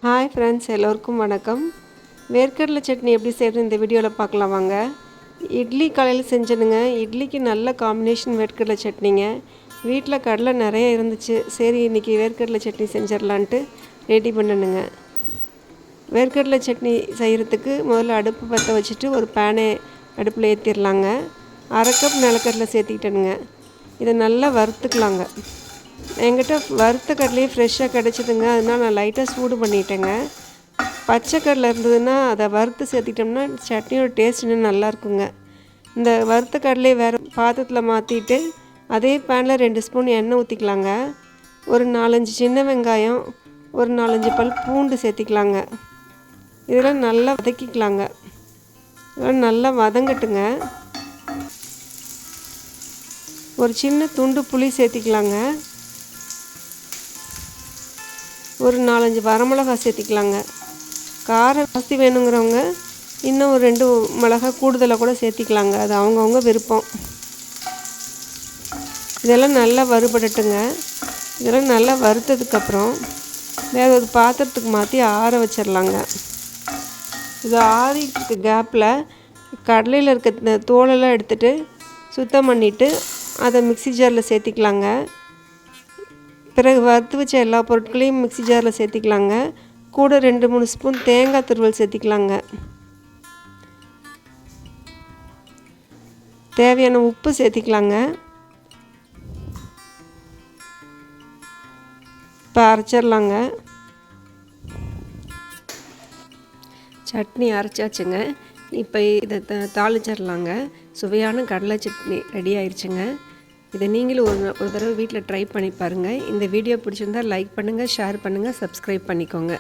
Hi friends, எல்லோருக்கும் வணக்கம். வேர்க்கடலை சட்னி எப்படி செய்கிறது இந்த வீடியோவில் பார்க்கலாம் வாங்க. இட்லி காலையில் செஞ்சனுங்க. இட்லிக்கு நல்ல காம்பினேஷன் வேர்க்கடலை சட்னிங்க. வீட்டில் கடலை நிறைய இருந்துச்சு. சரி இன்றைக்கி வேர்க்கடலை சட்னி செஞ்சிடலான்ட்டு ரெடி பண்ணணுங்க. வேர்க்கடலை சட்னி செய்கிறதுக்கு முதல்ல அடுப்பு பற்ற வச்சுட்டு ஒரு பேனை அடுப்பில் ஏற்றிடலாங்க. 1/2 கப் நிலக்கடலை சேர்த்திக்கிட்டேனுங்க. இதை நல்லா வறுத்துக்கலாங்க. என்கிட்ட வறுத்த கடலையே ஃப்ரெஷ்ஷாக கிடச்சிதுங்க. அதனால் நான் லைட்டாக சூடு பண்ணிட்டேங்க. பச்சை கடலை இருந்ததுன்னா அதை வறுத்து சேர்த்திட்டோம்னா சட்னியோட டேஸ்ட் இன்னும் நல்லாயிருக்குங்க. இந்த வறுத்த கடலையை வேறு பாத்திரத்தில் மாற்றிட்டு அதே பேனில் 2 ஸ்பூன் எண்ணெய் ஊற்றிக்கலாங்க. ஒரு 4-5 சின்ன வெங்காயம், ஒரு 4-5 பல் பூண்டு சேர்த்திக்கலாங்க. இதெல்லாம் நல்லா வதக்கிக்கலாங்க. இதெல்லாம் நல்லா வதங்கட்டுங்க. ஒரு சின்ன துண்டு புளி சேர்த்திக்கலாங்க. ஒரு 4-5 வரமிளகா சேர்த்திக்கலாங்க. காரம் ஜாஸ்தி வேணுங்கிறவங்க இன்னும் ஒரு 2 மிளகா கூடுதலாக கூட சேர்த்திக்கலாங்க. அது அவங்கவுங்க விருப்பம். இதெல்லாம் நல்லா வறுபடட்டுங்க. இதெல்லாம் நல்லா வறுத்ததுக்கப்புறம் வேறு ஒரு பாத்திரத்துக்கு மாற்றி ஆற வச்சிடலாங்க. இது ஆறிட்டு கேப்பில் கடலையில் இருக்க தோலெல்லாம் எடுத்துகிட்டு சுத்தம் பண்ணிவிட்டு அதை மிக்ஸி ஜாரில் சேர்த்திக்கலாங்க. பிறகு வறுத்து வச்ச எல்லா பொருட்களையும் மிக்ஸி ஜாரில் சேர்த்திக்கலாங்க. கூட 2-3 ஸ்பூன் தேங்காய் துருவல் சேர்த்திக்கலாங்க. தேவையான உப்பு சேர்த்திக்கலாங்க. இப்போ அரைச்சிடலாங்க. சட்னி அரைச்சாச்சுங்க. இப்போ இதை தாளிச்சிடலாங்க. சுவையான கடலை சட்னி ரெடி ஆயிடுச்சுங்க. இதை நீங்களும் ஒரு தடவை வீட்டில் ட்ரை பண்ணி பாருங்கள். இந்த வீடியோ பிடிச்சிருந்தால் லைக் பண்ணுங்கள், ஷேர் பண்ணுங்கள், சப்ஸ்கிரைப் பண்ணிக்கோங்க.